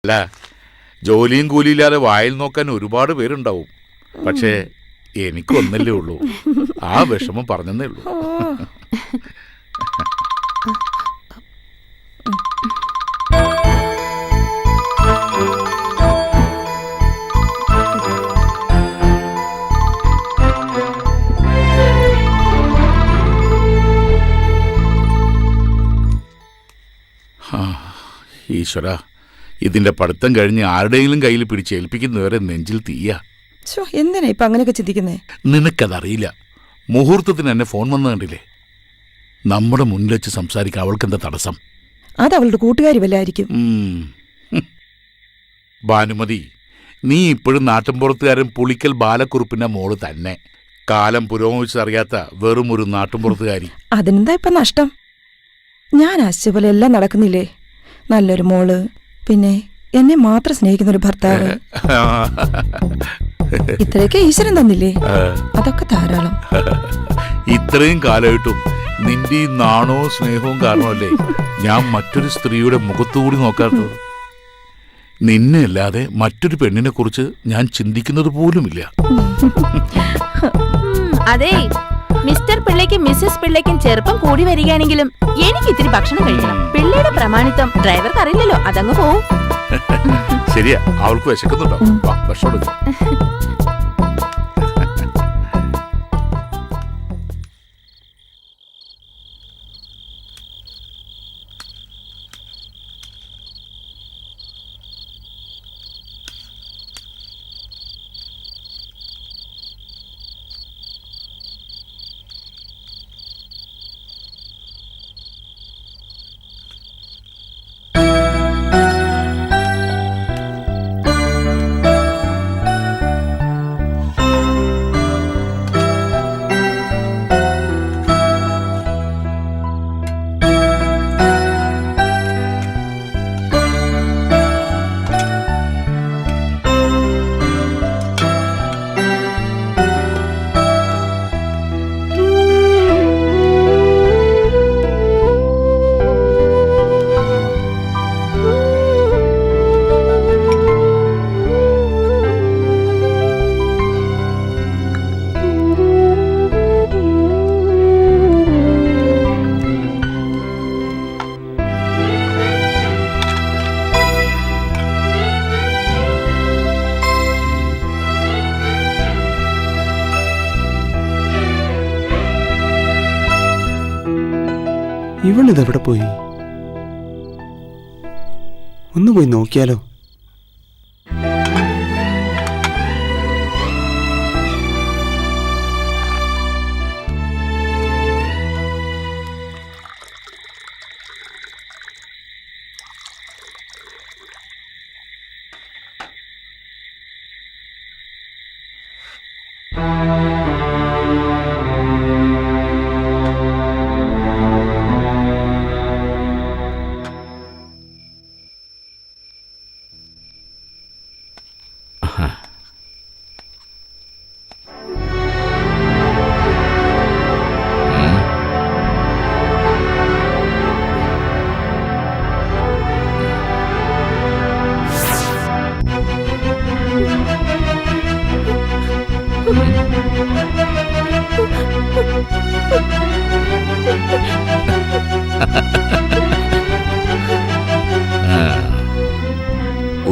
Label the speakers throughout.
Speaker 1: അല്ല, ജോലിയും കൂലിയില്ലാതെ വായിൽ നോക്കാൻ ഒരുപാട് പേരുണ്ടാവും. പക്ഷേ എനിക്കൊന്നല്ലേ ഉള്ളൂ. ആ വിഷമം പറഞ്ഞതേ ഉള്ളൂ. ഈശ്വര, ഇതിന്റെ പഠിത്തം കഴിഞ്ഞ് ആരുടെയെങ്കിലും കയ്യിൽ പിടിച്ചേൽപ്പിക്കുന്നവരെ നെഞ്ചിൽ തീയ.
Speaker 2: എന്തിനാ ഇപ്പൊ അങ്ങനെയൊക്കെ ചിന്തിക്കുന്നേ?
Speaker 1: നിനക്കതറിയില്ല. മുഹൂർത്തത്തിന് എന്നെ ഫോൺ വന്നു കണ്ടില്ലേ? നമ്മുടെ മുന്നിൽ വെച്ച് സംസാരിക്കാൻ അവൾക്കെന്താ തടസ്സം?
Speaker 2: അത് അവളുടെ കൂട്ടുകാരി വല്ലായിരിക്കും.
Speaker 1: ഭാനുമതി, നീ ഇപ്പോഴും നാട്ടിൻപുറത്തുകാരൻ പുളിക്കൽ ബാലക്കുറുപ്പിന്റെ മോള് തന്നെ. കാലം പുരോഗമിച്ചറിയാത്ത വെറും ഒരു നാട്ടിൻപുറത്തുകാരി.
Speaker 2: അതിനെന്താ ഇപ്പൊ നഷ്ടം? ഞാൻ ആശിച്ച പോലെ എല്ലാം നടക്കുന്നില്ലേ? നല്ലൊരു മോള്, പിന്നെ എന്നെ മാത്രം സ്നേഹിക്കുന്ന ഒരു ഭർത്താവ്. ഇത്രയൊക്കെ ഈശ്വരൻ തന്നില്ലേ? അതൊക്കെ ധാരാളം.
Speaker 1: ഇത്രയും കാലമായിട്ടും നിന്റെ ഈ നാണവും സ്നേഹവും കാരണമല്ലേ ഞാൻ മറ്റൊരു സ്ത്രീയുടെ മുഖത്തുകൂടി നോക്കാത്തത്. നിന്നെ അല്ലാതെ മറ്റൊരു പെണ്ണിനെ കുറിച്ച് ഞാൻ ചിന്തിക്കുന്നത് പോലുമില്ല.
Speaker 3: അതെ, മിസ്റ്റർ പിള്ളയ്ക്കും മിസ്സസ് പിള്ളയ്ക്കും ചെറുപ്പം കൂടി വരികയാണെങ്കിലും എനിക്ക് ഇത്തിരി ഭക്ഷണം കഴിക്കണം. പിള്ളയുടെ പ്രമാണിത്വം ഡ്രൈവർക്ക് അറിയില്ലല്ലോ, അതങ്ങ് പോവും.
Speaker 1: ശരിയാ, അവൾക്ക് വിശക്കുന്നുണ്ടോ? ഭക്ഷണം എടുക്കാം.
Speaker 4: ഇവളിതെവിടെ പോയി? ഒന്ന് പോയി നോക്കിയാലോ?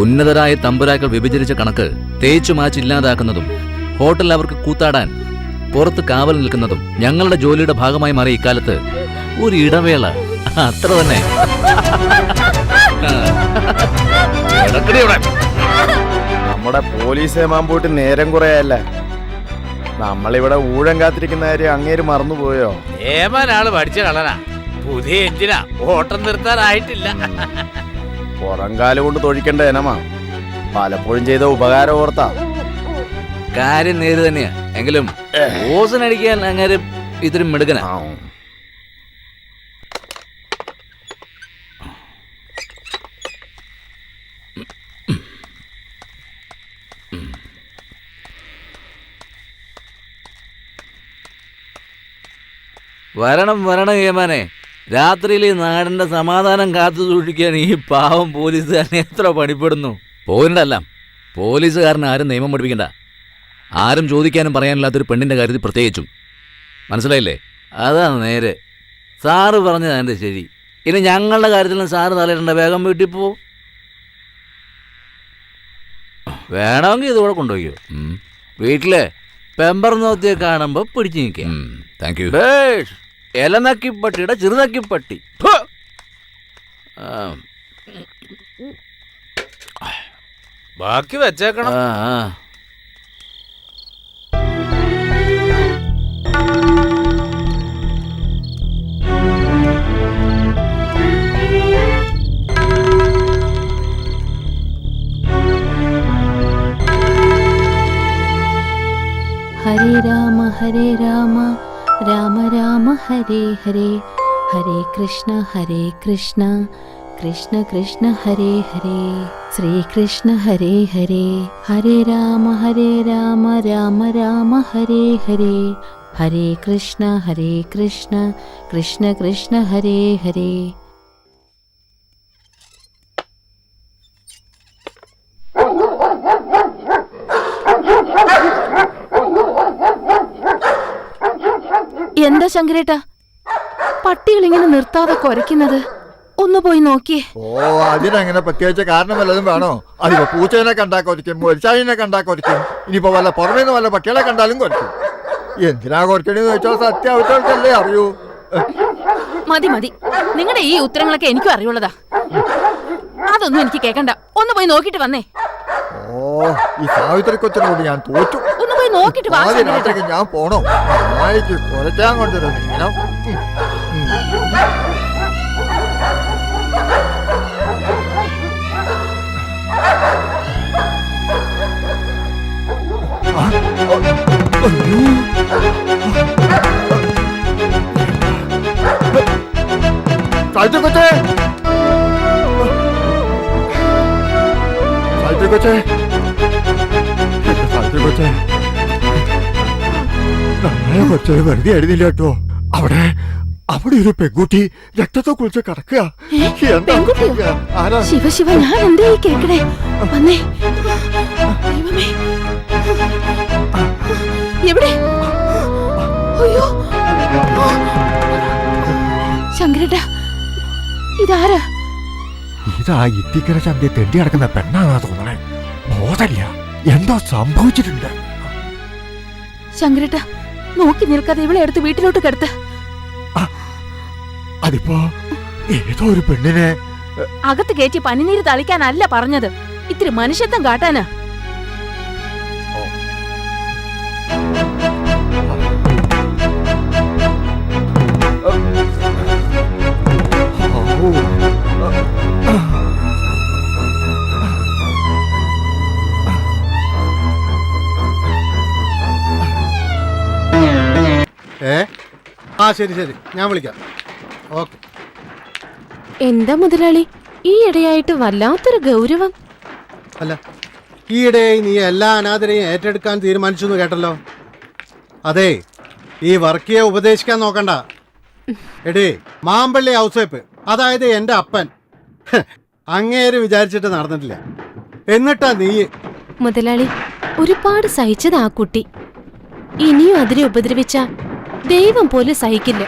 Speaker 5: ഉന്നതരായ തമ്പുരാക്കൾ വിഭജിച്ച കണക്ക് തേച്ചു മാച്ചില്ലാതാക്കുന്നതും ഹോട്ടലിൽ അവർക്ക് കൂത്താടാൻ പുറത്ത് കാവൽ നിൽക്കുന്നതും ഞങ്ങളുടെ ജോലിയുടെ ഭാഗമായി മാറിയ ഇക്കാലത്ത് ഒരു ഇടവേള, അത്ര തന്നെ.
Speaker 6: നമ്മുടെ പോലീസ് ഏമാൻ നേരം കുറയല്ല. നമ്മളിവിടെ ഊഴം കാത്തിരിക്കുന്ന കാര്യം അങ്ങേര് മറന്നുപോയോ?
Speaker 7: ഏമാനാള് പഠിച്ച കളനാ, പുതിയ എഞ്ചിനാ, ഓട്ടം നിർത്താനായിട്ടില്ല.
Speaker 6: പുറംകാല് കൊണ്ട് തൊഴിക്കേണ്ട ഇനമാ. പലപ്പോഴും ചെയ്ത ഉപകാരം ഓർത്താ.
Speaker 5: കാര്യം നേര് തന്നെയാ, എങ്കിലും ഓസനടിക്കാൻ അങ്ങനെ ഇത്തിരി മിടുക്കനാ. വരണം വരണം ഏമാനെ, രാത്രിയിൽ ഈ നാടിന്റെ സമാധാനം കാത്തു സൂക്ഷിക്കാൻ ഈ പാവം പോലീസുകാരനെ എത്ര പണിപ്പെടുന്നു. പോയിട്ടല്ല, പോലീസുകാരന് ആരും നിയമം പഠിപ്പിക്കണ്ട. ആരും ചോദിക്കാനും പറയാനില്ലാത്തൊരു പെണ്ണിന്റെ കാര്യത്തിൽ പ്രത്യേകിച്ചും. മനസ്സിലായില്ലേ? അതാണ് നേരെ. സാറ് പറഞ്ഞതാണ് എൻ്റെ ശരി. ഇനി ഞങ്ങളുടെ കാര്യത്തിലും സാറ് തലയിടേണ്ട, വേഗം വീട്ടിൽ പോ. വേണമെങ്കിൽ ഇതുകൂടെ കൊണ്ടുപോയിക്കോ. വീട്ടിലെ പെമ്പർ നോത്തിയെ കാണുമ്പോൾ പിടിച്ചു നിൽക്കാം.
Speaker 1: Thank you.
Speaker 5: ഇലനക്കിപ്പട്ടിയുടെ ചെറുനക്കിപ്പട്ടി.
Speaker 7: ബാക്കി വെച്ചേക്കണം.
Speaker 3: ഹരേ രാമ രാമ രാമ ഹരേ ഹരേ, ഹരേ കൃഷ്ണ കൃഷ്ണ കൃഷ്ണ ഹരേ ഹരേ, ശ്രീകൃഷ്ണ ഹരേ ഹരേ. ഹരേ രാമ രാമ രാമ ഹരേ ഹരേ, ഹരേ കൃഷ്ണ കൃഷ്ണ കൃഷ്ണ ഹരേ ഹരേ. എന്താ ശങ്കരേട്ടാ പട്ടികൾ ഇങ്ങനെ നിർത്താതെ കുരയ്ക്കുന്നത്? ഒന്ന് പോയി നോക്കിയേ.
Speaker 8: ഓ, അതിനങ്ങനെ പ്രത്യേകിച്ച് കാരണം വല്ലതും വേണോ? അതിപ്പോ പൂച്ചേനെ കണ്ടാ കൊരയ്ക്കും, മൊരിച്ചായിനെ കണ്ടാ കൊരയ്ക്കും, ഇനിയിപ്പോ വല്ല പുറമേന്ന് വല്ല പട്ടികളെ കണ്ടാലും കൊരയ്ക്കും. എന്തിനാ കൊരയ്ക്കണെന്ന് വെച്ചാൽ സത്യാവശ്യമല്ലേ അറിയൂ.
Speaker 3: മതി മതി, നിങ്ങളുടെ ഈ ഉത്തരങ്ങളൊക്കെ എനിക്കും അറിയുള്ളതാ. അതൊന്നും എനിക്ക് കേക്കണ്ട. ഒന്ന് പോയി നോക്കിട്ട് വന്നേ.
Speaker 8: ഓ, ഈ സാവിത്രി കൊച്ചിനോട് ഞാൻ തോറ്റു.
Speaker 3: ഒന്ന് പോയി നോക്കിട്ട് വാ ശങ്കരേട്ടാ.
Speaker 8: രാത്രിക്ക് ഞാൻ പോണോ? നായിക്ക് കൊരയ്ക്കാൻ കൊണ്ടുവരുന്നു ഇങ്ങനെ. സാവിത്രി കൊച്ചേ, സാവിത്രി കൊച്ചേ, സാവിത്രി കൊച്ചേ, നമ്മളെ കൊച്ചൊരു വെറുതെ എഴുതില്ല കേട്ടോ. അവിടെ ഒരു പെൺകുട്ടി രക്തത്തെ കുറിച്ച് കിടക്കുക.
Speaker 3: പെൺകുട്ടിയോ? ശിവ ശിവ, ഞാൻ എന്തേ കേക്കണേ? വന്നേ. ദൈവമേ, എവിടെ? അയ്യോ ശങ്കരേട്ടാ, ഇതാരാ?
Speaker 8: ഇതാ ഇത്തിക്കര ചന്തി തെണ്ടി നടക്കുന്ന പെണ്ണാന്നാ തോന്നണേ. ബോധമില്ല, എന്തോ സംഭവിച്ചിട്ടുണ്ട്.
Speaker 3: ശങ്കരേട്ടാ, നോക്കി നിൽക്കാതെ ഇവളെ എടുത്ത് വീട്ടിലോട്ട് കിടത്ത്.
Speaker 8: അതിപ്പോ ഏതോ ഒരു പെണ്ണിനെ
Speaker 3: അകത്ത് കയറ്റി പനിനീര് തളിക്കാനല്ല പറഞ്ഞത്, ഇത്തിരി മനുഷ്യത്വം കാട്ടാനാ.
Speaker 9: ശരി ശരി, ഞാൻ വിളിക്കാം. ഓക്കെ.
Speaker 3: എന്താ മുതലാളി ഈ ഇടയായിട്ട് വല്ലാത്തൊരു ഗൗരവം?
Speaker 9: അല്ല, ഈയിടെയായി നീ എല്ലാ അനാഥരെയും ഏറ്റെടുക്കാൻ തീരുമാനിച്ചു എന്ന് കേട്ടല്ലോ. അതെ, ഈ വർക്കിയെ ഉപദേശിക്കാൻ നോക്കണ്ട. എടേ, മാമ്പള്ളി ഔസേപ്പ്, അതായത് എൻ്റെ അപ്പൻ, അങ്ങേര് വിചാരിച്ചിട്ട് നടന്നിട്ടില്ല. എന്നിട്ടാ നീ.
Speaker 10: മുതലാളി, ഒരുപാട് സഹിച്ചത് ആ കുട്ടി. ഇനിയും അതിനെ ഉപദ്രവിച്ച ദൈവം പോലും സഹിക്കില്ല.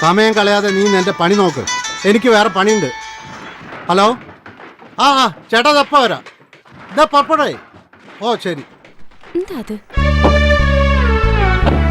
Speaker 9: സമയം കളയാതെ നീ നിന്റെ പണി നോക്ക്, എനിക്ക് വേറെ പണിയുണ്ട്. ഹലോ, ആ ചേട്ടാ, തപ്പ വരാം. ഇതാ പപ്പടേ. ഓ ശരി.
Speaker 10: എന്താ അത്?